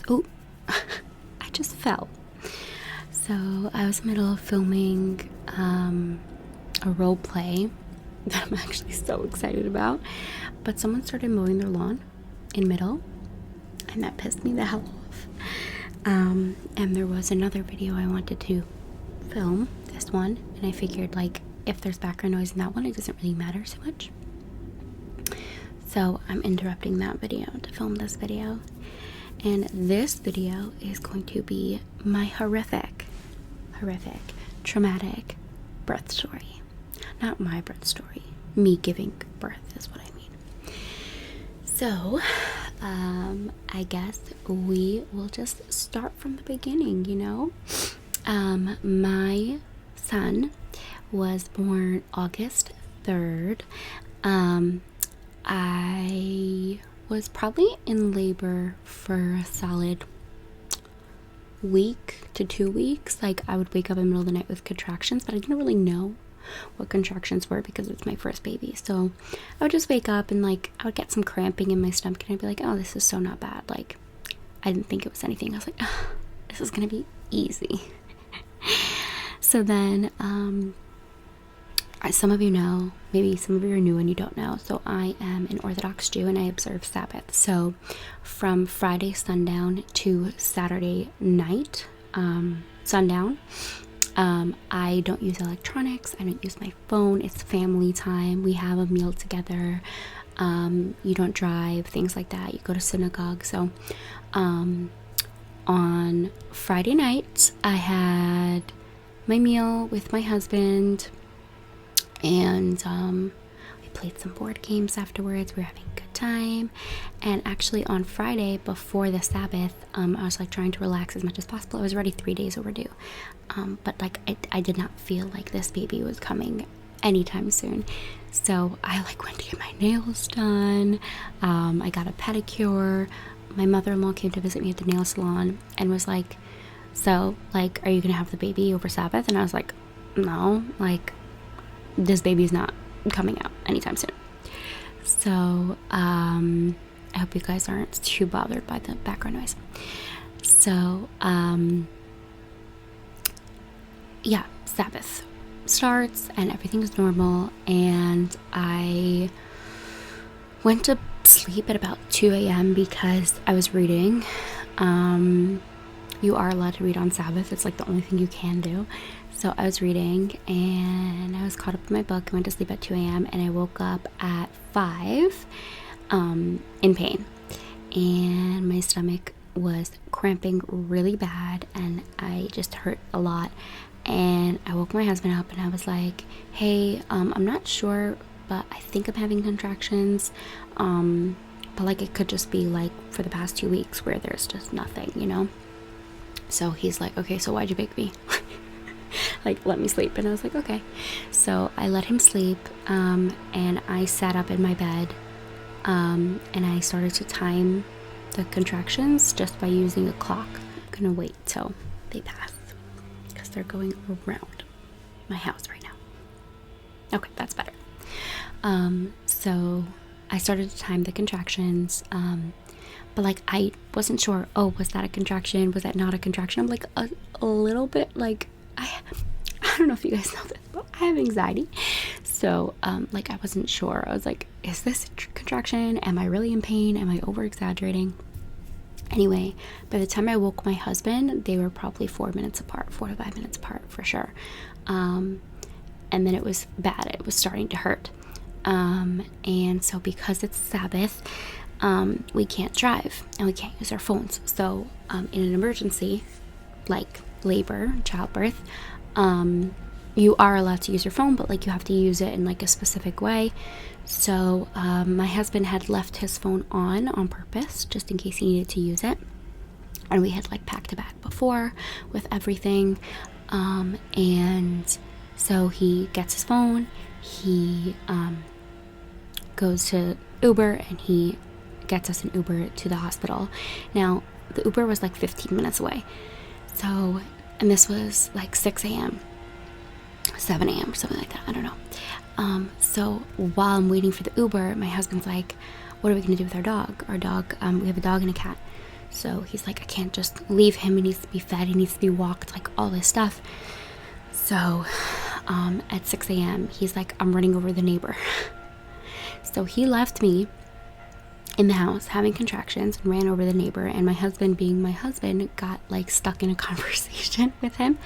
Oh, I just fell. So I was in the middle of filming a role play that I'm actually so excited about, but someone started mowing their lawn in middle, and that pissed me the hell off. And there was another video I wanted to film, this one, and I figured like if there's background noise in that one, it doesn't really matter so much. So I'm interrupting that video to film this video. And this video is going to be my horrific, traumatic birth story. Not my birth story. Me giving birth is what I mean. So, I guess we will just start from the beginning, you know? My son was born August 3rd. I was probably in labor for a solid week to 2 weeks. Like, I would wake up in the middle of the night with contractions, but I didn't really know what contractions were because it's my first baby. So I would just wake up and like I would get some cramping in my stomach, and I'd be like, oh, this is so not bad. Like, I didn't think it was anything. I was like, oh, this is gonna be easy. So then some of you know, maybe some of you are new and you don't know, so I am an Orthodox Jew and I observe Sabbath. So from Friday sundown to Saturday night sundown, I don't use electronics, I don't use my phone, it's family time, we have a meal together, you don't drive, things like that, you go to synagogue. So on Friday night I had my meal with my husband, and we played some board games afterwards. We were having a good time. And actually on Friday before the Sabbath, I was like trying to relax as much as possible. I was already 3 days overdue, but like I did not feel like this baby was coming anytime soon. So I like went to get my nails done. I got a pedicure. My mother-in-law came to visit me at the nail salon and was like, so like, are you gonna have the baby over Sabbath? And I was like, no, like, this baby's not coming out anytime soon. So I hope you guys aren't too bothered by the background noise. So yeah, Sabbath starts and everything is normal, and I went to sleep at about 2 a.m. because I was reading. You are allowed to read on Sabbath. It's like the only thing you can do. So I was reading and I was caught up in my book. I went to sleep at 2 a.m. and I woke up at 5 in pain. And my stomach was cramping really bad and I just hurt a lot. And I woke my husband up and I was like, hey, I'm not sure, but I think I'm having contractions. But like it could just be like for the past 2 weeks where there's just nothing, you know? So he's like, okay, so why'd you wake me? Like, let me sleep. And I was like, okay. So I let him sleep, and I sat up in my bed, and I started to time the contractions just by using a clock. I'm gonna wait till they pass because they're going around my house right now. Okay, that's better. So I started to time the contractions, but like I wasn't sure, oh, was that a contraction? Was that not a contraction? I'm like a little bit like, I don't know if you guys know this, but I have anxiety. So like I wasn't sure. I was like, is this a contraction? Am I really in pain? Am I over exaggerating? Anyway, by the time I woke my husband, they were probably 4 minutes apart, 4 to 5 minutes apart for sure. And then it was bad. It was starting to hurt. And so because it's Sabbath, we can't drive and we can't use our phones. So in an emergency like labor, childbirth, you are allowed to use your phone, but like you have to use it in like a specific way. So my husband had left his phone on purpose just in case he needed to use it, and we had like packed a bag before with everything, and so he gets his phone, he goes to Uber and he gets us an Uber to the hospital. Now the Uber was like 15 minutes away, so, and this was like 6 a.m. 7 a.m. or something like that, I don't know. So while I'm waiting for the Uber, my husband's like, what are we gonna do with our dog? We have a dog and a cat. So he's like, I can't just leave him. He needs to be fed. He needs to be walked, like all this stuff. So at 6 a.m., he's like, I'm running over the neighbor. So he left me in the house having contractions and ran over the neighbor. And my husband, being my husband, got like stuck in a conversation with him.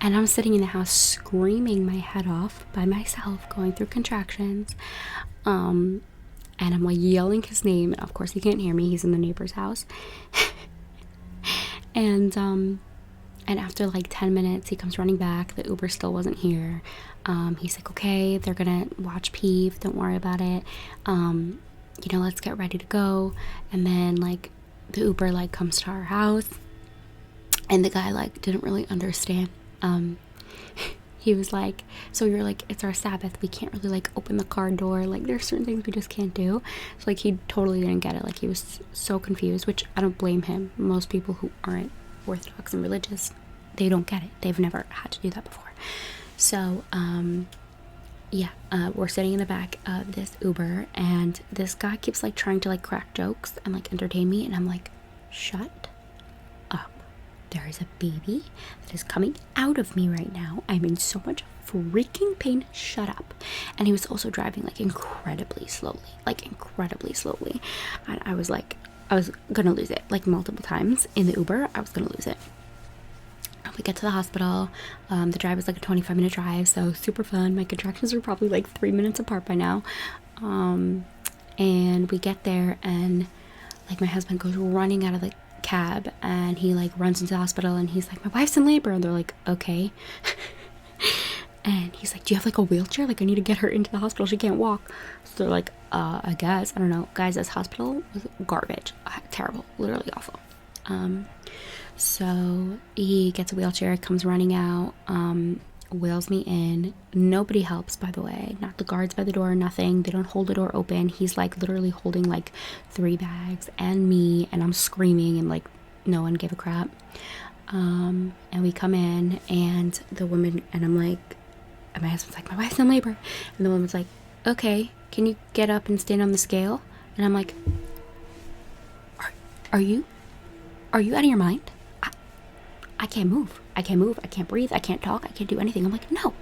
And I'm sitting in the house screaming my head off by myself, going through contractions. And I'm like yelling his name. Of course, he can't hear me. He's in the neighbor's house. And after like 10 minutes, he comes running back. The Uber still wasn't here. He's like, okay, they're gonna watch Peeve. Don't worry about it. Let's get ready to go. And then like the Uber like comes to our house, and the guy like didn't really understand. He was like, so you're like, it's our Sabbath, we can't really like open the car door, like there's certain things we just can't do. So like he totally didn't get it. Like he was so confused, which I don't blame him. Most people who aren't Orthodox and religious, they don't get it. They've never had to do that before. So we're sitting in the back of this Uber, and this guy keeps like trying to like crack jokes and like entertain me, and I'm like, shut up. There is a baby that is coming out of me right now. I'm in so much freaking pain. Shut up. And he was also driving like incredibly slowly. And I was like, I was gonna lose it like multiple times in the Uber. I was gonna lose it. We get to the hospital. The drive is like a 25-minute drive, so super fun. My contractions were probably like 3 minutes apart by now. And we get there, and like my husband goes running out of the cab, and he like runs into the hospital, and he's like, my wife's in labor. And they're like, okay. And he's like, do you have like a wheelchair? Like I need to get her into the hospital, she can't walk. So they're like, I guess, I don't know. Guys, this hospital was garbage. Terrible, literally awful. So he gets a wheelchair, comes running out, wheels me in. Nobody helps, by the way. Not the guards by the door, nothing. They don't hold the door open. He's like literally holding like 3 bags and me, and I'm screaming, and like no one gave a crap. And we come in, and the woman, and I'm like, and my husband's like, my wife's in labor. And the woman's like, okay, can you get up and stand on the scale? And I'm like, are you out of your mind? I can't move. I can't breathe. I can't talk. I can't do anything. I'm like, no,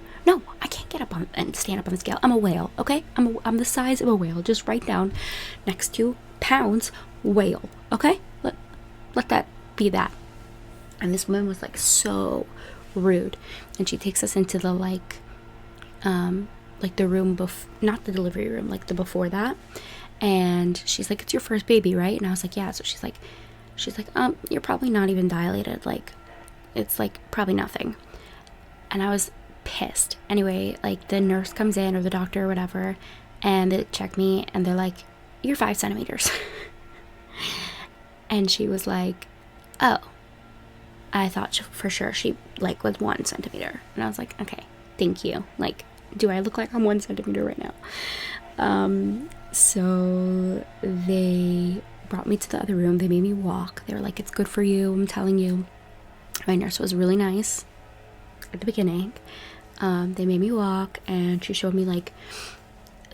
I can't get up on and stand up on the scale. I'm a whale, okay? I'm the size of a whale. Just write down next to pounds whale, okay? Let that be that. And this woman was like so rude, and she takes us into the like the room not the delivery room, like the before that. And she's like, it's your first baby, right? And I was like, yeah. So she's like, you're probably not even dilated. Like, it's like probably nothing. And I was pissed. Anyway, like the nurse comes in, or the doctor or whatever, and they check me, and they're like, you're 5 centimeters. And she was like, oh, I thought for sure she like was 1 centimeter. And I was like, okay, thank you. Like, do I look like I'm 1 centimeter right now? So they brought me to the other room. They made me walk. They were like, it's good for you, I'm telling you. My nurse was really nice at the beginning. They made me walk, and she showed me like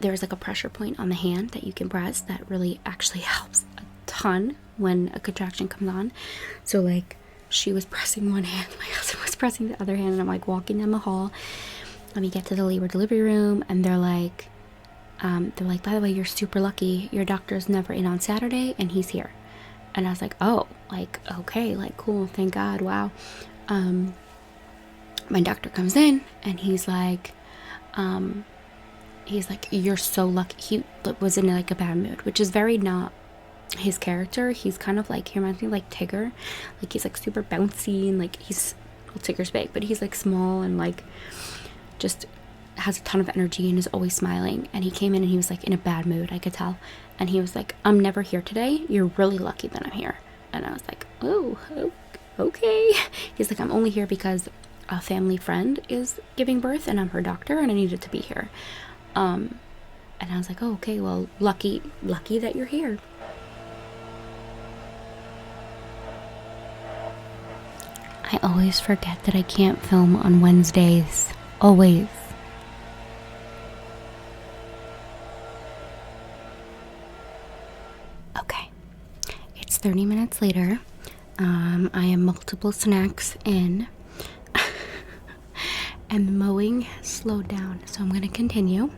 there's like a pressure point on the hand that you can press that really actually helps a ton when a contraction comes on. So like she was pressing one hand, my husband was pressing the other hand, and I'm like walking down the hall. Let me get to the labor delivery room, and they're like, by the way, you're super lucky. Your doctor's never in on Saturday, and he's here. And I was like, oh, like, okay, like, cool, thank God, wow. My doctor comes in, and he's like, you're so lucky. He was in like a bad mood, which is very not his character. He's kind of like, he reminds me of like Tigger. Like, he's like super bouncy, and like Tigger's big, but he's like small, and like just has a ton of energy, and is always smiling. And he came in, and he was like in a bad mood, I could tell. And he was like, I'm never here today. You're really lucky that I'm here. And I was like, oh, okay. He's like, I'm only here because a family friend is giving birth, and I'm her doctor, and I needed to be here. And I was like, oh, okay, well, lucky that you're here. I always forget that I can't film on Wednesdays. Always. 30 minutes later. I am multiple snacks in. And the mowing has slowed down, so I'm going to continue.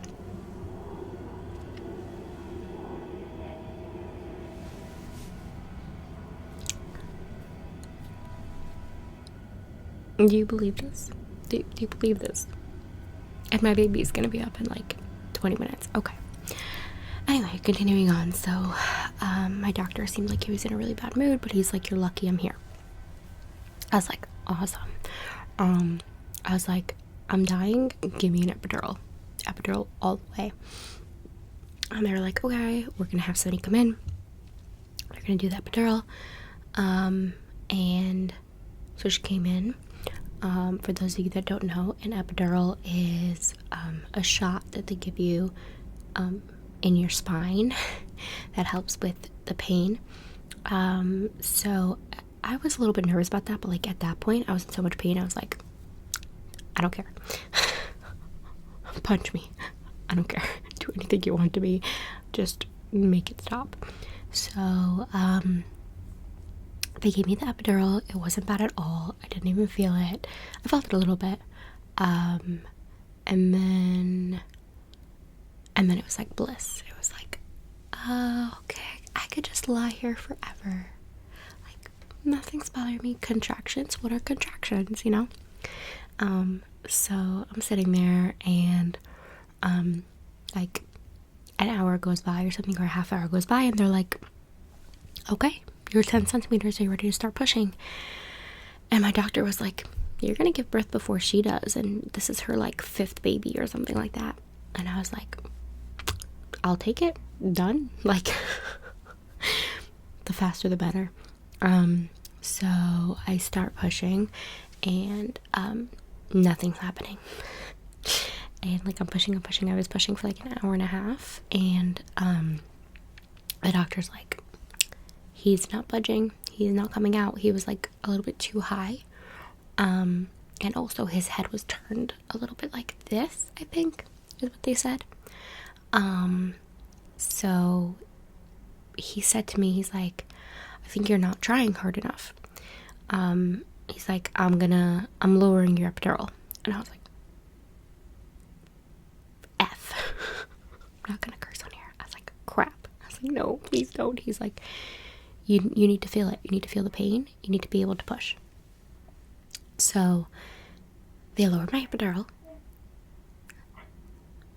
Do you believe this? Do you believe this? And my baby's gonna be up in like 20 minutes. Okay. Anyway, continuing on. So, my doctor seemed like he was in a really bad mood, but he's like, "You're lucky I'm here." I was like, "Awesome." I was like, "I'm dying. Give me an epidural. Epidural all the way." And they were like, "Okay, we're gonna have somebody come in. They're gonna do the epidural." And so she came in. For those of you that don't know, an epidural is a shot that they give you in your spine that helps with the pain. So I was a little bit nervous about that, but like at that point I was in so much pain, I was like, I don't care. Punch me. I don't care. Do anything you want to me. Just make it stop. So they gave me the epidural. It wasn't bad at all. I didn't even feel it. I felt it a little bit. And then it was like bliss. It was like, oh, okay, I could just lie here forever. Like, nothing's bothering me. Contractions. What are contractions, you know? So I'm sitting there and, like an hour goes by or something, or a half hour goes by, and they're like, "Okay, you're 10 centimeters, are you ready to start pushing?" And my doctor was like, "You're gonna give birth before she does, and this is her like 5th baby or something like that." And I was like, "I'll take it. Done." Like, the faster the better. So I start pushing, and nothing's happening. And like I'm pushing. I was pushing for like an hour and a half, and the doctor's like, "He's not budging. He's not coming out." He was like a little bit too high. And also his head was turned a little bit like this, I think is what they said. So he said to me, he's like, "I think you're not trying hard enough." He's like, I'm lowering your epidural." And I was like, F. I'm not gonna curse on here. I was like, crap. I was like, "No, please don't." He's like, you need to feel it. You need to feel the pain. You need to be able to push." So they lowered my epidural.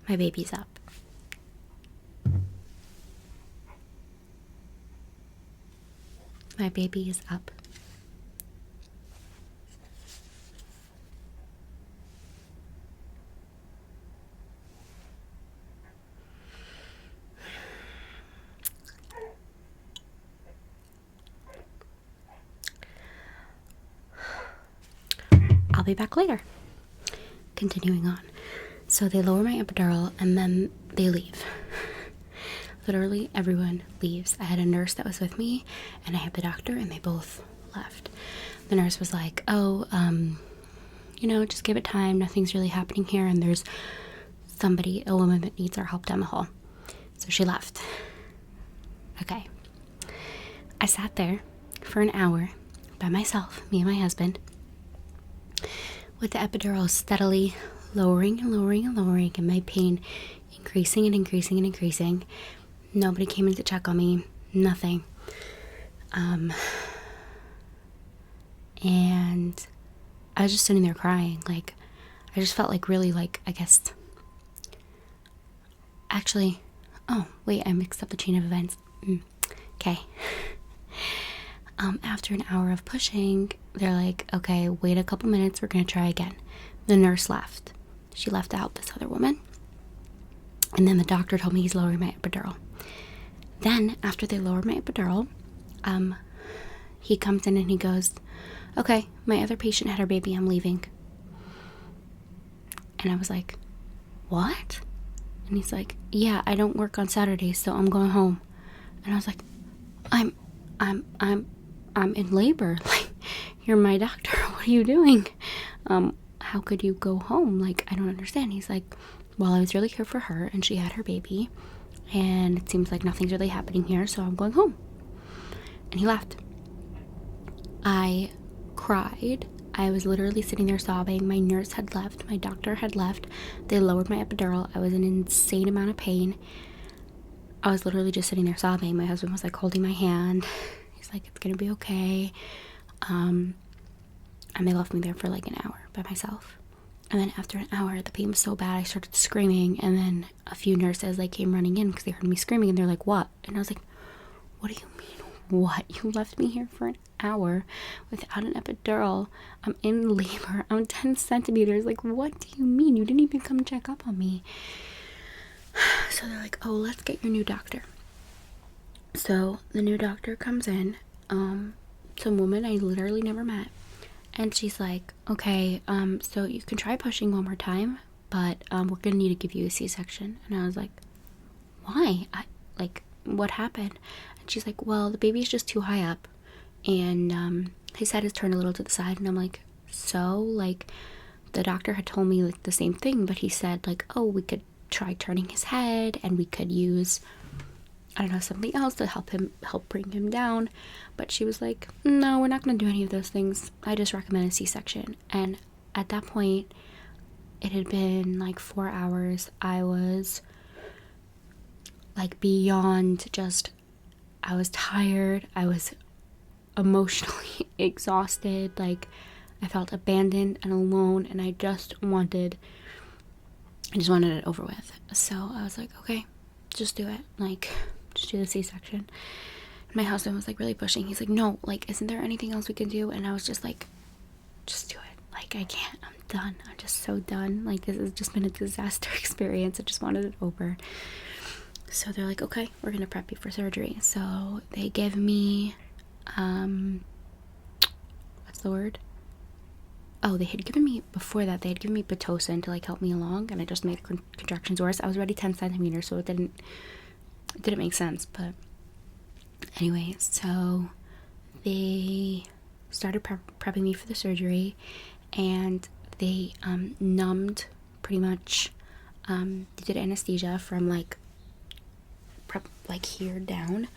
My baby's up. My baby is up. I'll be back later. Continuing on. So they lower my epidural and then they leave. Literally everyone leaves. I had a nurse that was with me and I had the doctor, and they both left. The nurse was like, "Oh, just give it time. Nothing's really happening here, and there's a woman that needs our help down the hall." So she left. Okay. I sat there for an hour by myself, me and my husband, with the epidural steadily lowering and lowering and lowering, and my pain increasing and increasing and increasing. Nobody came in to check on me. Nothing. And I was just sitting there crying. Like, I just felt like really, like, I guess. Actually, oh, wait, I mixed up the chain of events. Okay. After an hour of pushing, they're like, "Okay, wait a couple minutes, we're gonna try again." The nurse left. She left out this other woman. And then the doctor told me he's lowering my epidural. Then, after they lowered my epidural, he comes in and he goes, "Okay, my other patient had her baby, I'm leaving." And I was like, "What?" And he's like, "Yeah, I don't work on Saturdays, so I'm going home." And I was like, I'm in labor. Like, you're my doctor. What are you doing? How could you go home? Like, I don't understand. He's like, "Well, I was really here for her, and she had her baby, and it seems like nothing's really happening here, so I'm going home." and he left. I cried. I was literally sitting there sobbing. My nurse had left. My doctor had left. They lowered my epidural. I was in an insane amount of pain. I was literally just sitting there sobbing. My husband was like holding my hand. He's like, it's gonna be okay. And they left me there for like an hour by myself. And then after an hour, the pain was so bad, I started screaming. And then a few nurses like came running in because they heard me screaming, and they're like, what? And I was like, what do you mean, what? You left me here for an hour without an epidural. I'm in labor. I'm 10 centimeters. Like, what do you mean? You didn't even come check up on me. So they're like, oh, let's get your new doctor. So the new doctor comes in, some woman I literally never met. And she's like, okay, so you can try pushing one more time, but we're gonna need to give you a C-section. And I was like, why? What happened? And she's like, well, the baby's just too high up, and his head is turned a little to the side. And I'm like, so, like, the doctor had told me like the same thing, but he said like, oh, we could try turning his head, and we could use, I don't know, something else to help bring him down. But she was like, no, we're not going to do any of those things. I just recommend a C-section. And at that point, it had been like 4 hours. I was like beyond just, I was tired. I was emotionally exhausted. Like, I felt abandoned and alone, and I just wanted it over with. So I was like, okay, just do it. Like, just do the C-section. And my husband was like really pushing. He's like, no, like, isn't there anything else we can do? And I was just like, just do it. Like, I can't. I'm done. I'm just so done. Like, this has just been a disaster experience. I just wanted it over. So they're like, okay, we're gonna prep you for surgery. So they give me what's the word? Oh, they had given me, before that, they had given me Pitocin to like help me along, and I just made contractions worse. I was already 10 centimeters, so it didn't make sense. But anyway, so they started prepping me for the surgery, and they numbed pretty much. They did anesthesia from like here down.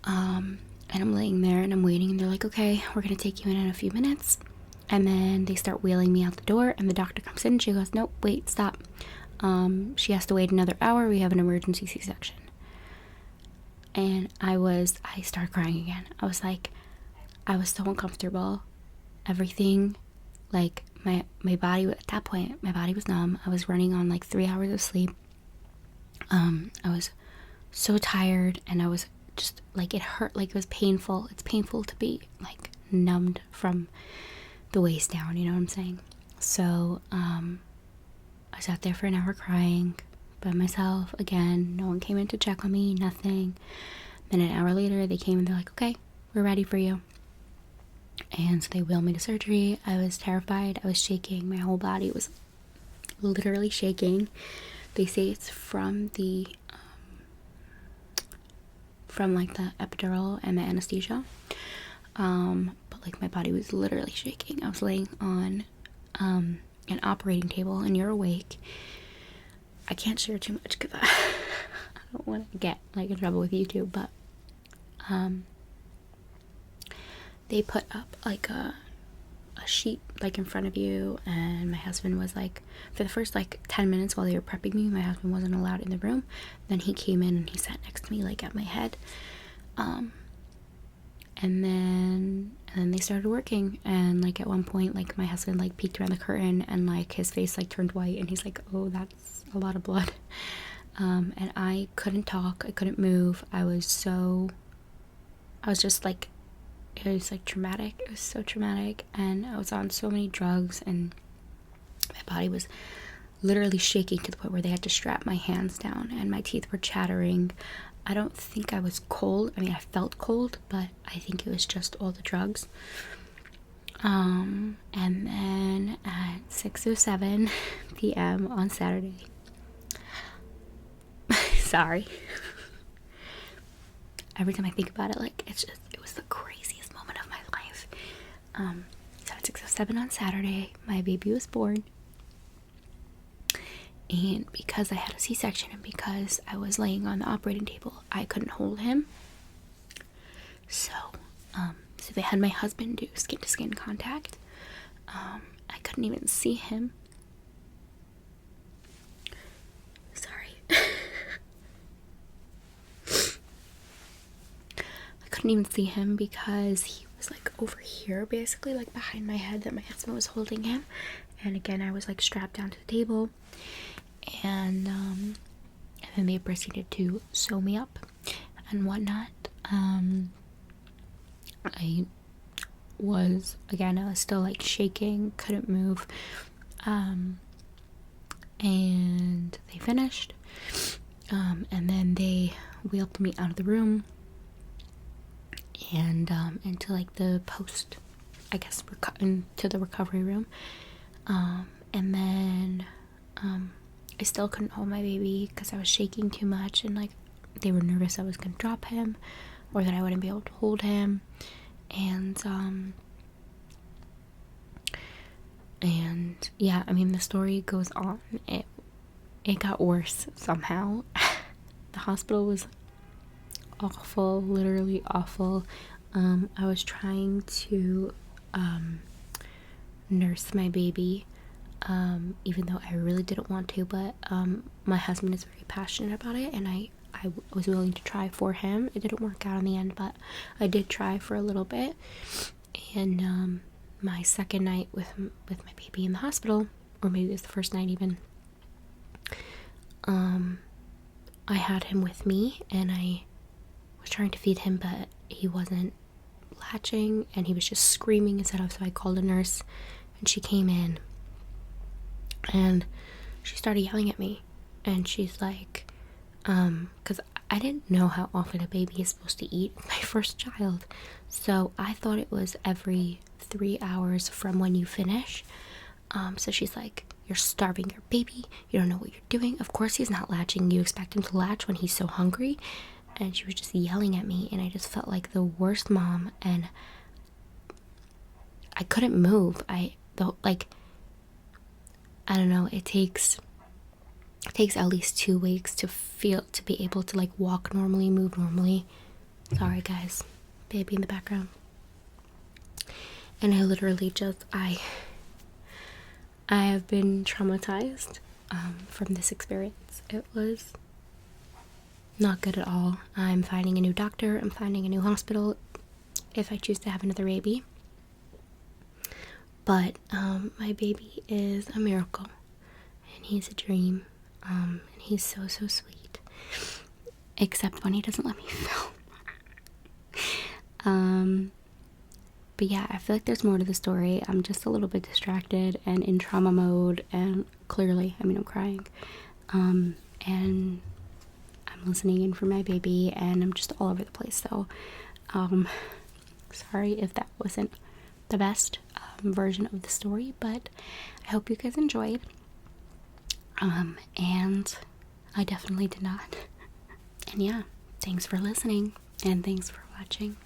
And I'm laying there and I'm waiting, and they're like, okay, we're gonna take you in a few minutes. And then they start wheeling me out the door, and the doctor comes in and she goes, nope, wait, stop. She has to wait another hour. We have an emergency C-section. And I started crying again. I was like, I was so uncomfortable. Everything, like, my body, at that point, my body was numb. I was running on like 3 hours of sleep. I was so tired, and I was just like, it hurt, like it was painful. It's painful to be like numbed from the waist down, you know what I'm saying? So I sat there for an hour crying by myself again. No one came in to check on me, nothing. Then an hour later they came and they're like, okay, we're ready for you. And so they wheeled me to surgery. I was terrified. I was shaking. My whole body was literally shaking. They say it's from the like the epidural and the anesthesia. But like my body was literally shaking. I was laying on an operating table, and you're awake. I can't share too much because I don't want to get like in trouble with YouTube, but they put up like a sheet like in front of you, and my husband was like, for the first like 10 minutes while they were prepping me, my husband wasn't allowed in the room. Then he came in and he sat next to me like at my head, and then they started working. And like at one point, like my husband like peeked around the curtain, and like his face like turned white, and he's like, oh, that's a lot of blood. And I couldn't talk, I couldn't move. I was just like, it was like traumatic. It was so traumatic, and I was on so many drugs, and my body was literally shaking to the point where they had to strap my hands down, and my teeth were chattering. I don't think I was cold. I mean, I felt cold, but I think it was just all the drugs. And then at 6:07 p.m. on Saturday, sorry, every time I think about it, like, it was the craziest moment of my life. So at 6:07 on Saturday, my baby was born. And because I had a C-section and because I was laying on the operating table, I couldn't hold him. So they had my husband do skin-to-skin contact. I couldn't even see him. Sorry. I couldn't even see him because he was like over here, basically, like behind my head, that my husband was holding him. And again, I was like strapped down to the table. And then they proceeded to sew me up and whatnot. I was still like shaking, couldn't move. And they finished. And then they wheeled me out of the room and into like the post, I guess, into the recovery room. And then I still couldn't hold my baby because I was shaking too much, and like they were nervous I was gonna drop him or that I wouldn't be able to hold him. And yeah, I mean, the story goes on. It got worse somehow. The hospital was awful, literally awful. I was trying to nurse my baby, even though I really didn't want to, but my husband is very passionate about it, and I was willing to try for him. It didn't work out in the end, but I did try for a little bit. And my second night with my baby in the hospital, or maybe it was the first night even, I had him with me, and I was trying to feed him, but he wasn't latching, and he was just screaming his head off. So I called a nurse, and she came in, and she started yelling at me, and she's like, because I didn't know how often a baby is supposed to eat. My first child, so I thought it was every 3 hours from when you finish. So she's like, you're starving your baby, you don't know what you're doing, of course he's not latching, you expect him to latch when he's so hungry. And she was just yelling at me, and I just felt like the worst mom, and I couldn't move. I don't know, it takes at least 2 weeks to be able to like walk normally, move normally. Sorry guys, baby in the background. And I literally just I have been traumatized from this experience. It was not good at all. I'm finding a new doctor, I'm finding a new hospital if I choose to have another baby. But my baby is a miracle, and he's a dream, and he's so sweet, except when he doesn't let me film. But yeah, I feel like there's more to the story. I'm just a little bit distracted and in trauma mode, and clearly, I mean, I'm crying, and I'm listening in for my baby, and I'm just all over the place. So sorry if that wasn't the best version of the story, but I hope you guys enjoyed. And I definitely did not. And yeah, thanks for listening, and thanks for watching.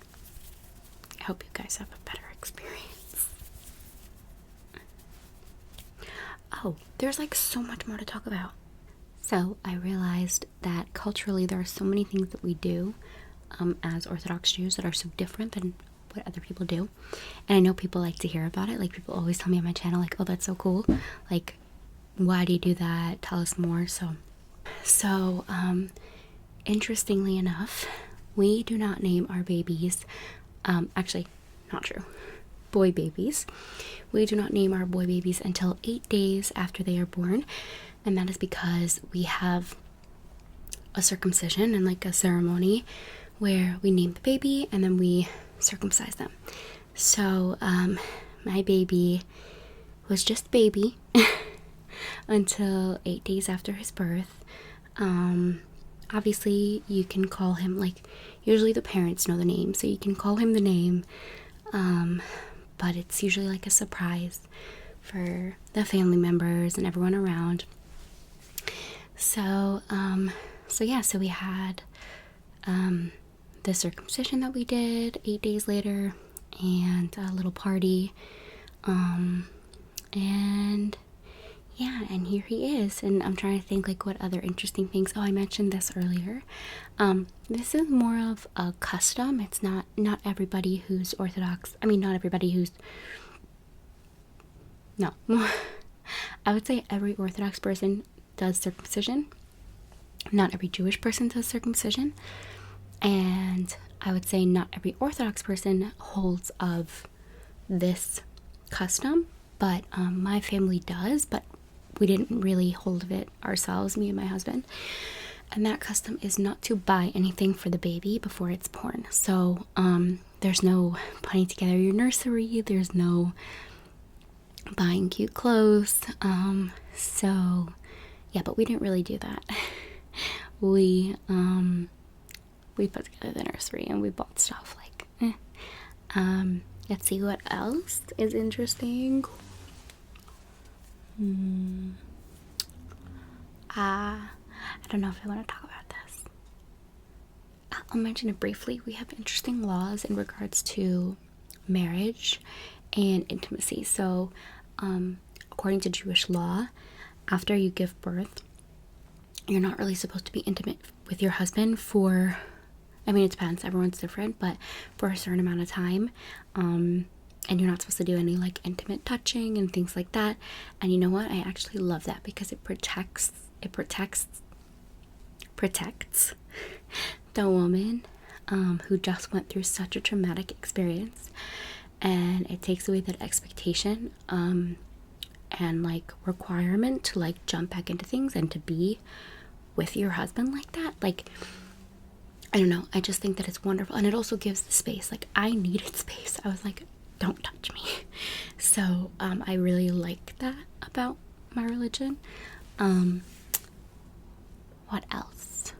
I hope you guys have a better experience. Oh, there's like so much more to talk about. So I realized that culturally there are so many things that we do as Orthodox Jews that are so different than what other people do. And I know people like to hear about it. Like, people always tell me on my channel, like, oh, that's so cool. Like, why do you do that? Tell us more. So interestingly enough, we do not name our babies, actually, not true, boy babies. We do not name our boy babies until 8 days after they are born. And that is because we have a circumcision and like a ceremony where we name the baby and then we circumcise them. So my baby was just baby until 8 days after his birth. Obviously you can call him, like, usually the parents know the name, so you can call him the name, but it's usually like a surprise for the family members and everyone around. So so we had the circumcision that we did 8 days later, and a little party, and yeah, and here he is. And I'm trying to think like what other interesting things. Oh, I mentioned this earlier. This is more of a custom. It's not everybody who's Orthodox. I mean, not everybody who's no. I would say every Orthodox person does circumcision. Not every Jewish person does circumcision. And I would say not every Orthodox person holds of this custom, but my family does, but we didn't really hold of it ourselves, me and my husband. And that custom is not to buy anything for the baby before it's born. So there's no putting together your nursery, there's no buying cute clothes. So yeah, but we didn't really do that. we put together the nursery and we bought stuff like let's see what else is interesting. I don't know if I want to talk about this. I'll mention it briefly. We have interesting laws in regards to marriage and intimacy. So according to Jewish law, after you give birth, you're not really supposed to be intimate with your husband for, I mean, it depends, everyone's different, but for a certain amount of time. And you're not supposed to do any like intimate touching and things like that. And you know what? I actually love that because it protects the woman who just went through such a traumatic experience, and it takes away that expectation and like requirement to like jump back into things and to be with your husband like that. Like, I don't know, I just think that it's wonderful. And it also gives the space. Like, I needed space. I was like, don't touch me. So I really like that about my religion. What else?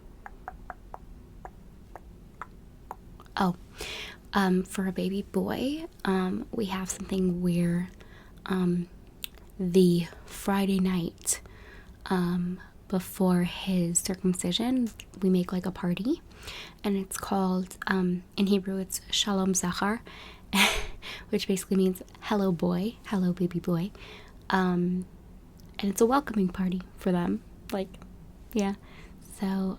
Oh, for a baby boy, we have something where the Friday night before his circumcision, we make like a party, and it's called, in Hebrew, it's Shalom Zachar, which basically means hello boy, hello baby boy. And it's a welcoming party for them. Like, yeah. So,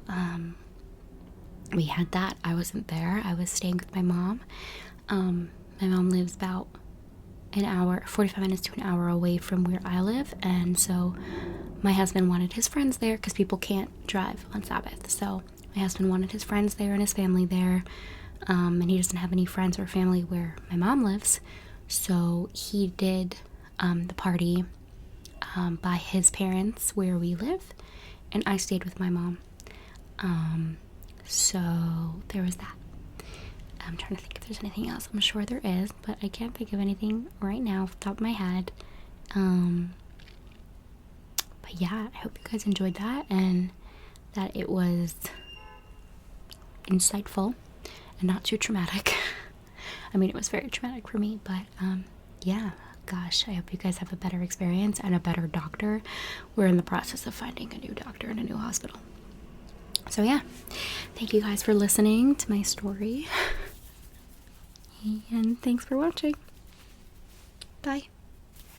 we had that. I wasn't there. I was staying with my mom. My mom lives about an hour, 45 minutes to an hour away from where I live. And so my husband wanted his friends there because people can't drive on Sabbath. So my husband wanted his friends there and his family there. And he doesn't have any friends or family where my mom lives. So he did the party by his parents where we live. And I stayed with my mom. So there was that. I'm trying to think if there's anything else. I'm sure there is, but I can't think of anything right now off the top of my head. But yeah, I hope you guys enjoyed that and that it was insightful and not too traumatic. I mean, it was very traumatic for me, but yeah, gosh, I hope you guys have a better experience and a better doctor. We're in the process of finding a new doctor in a new hospital. So yeah, thank you guys for listening to my story. And thanks for watching. Bye.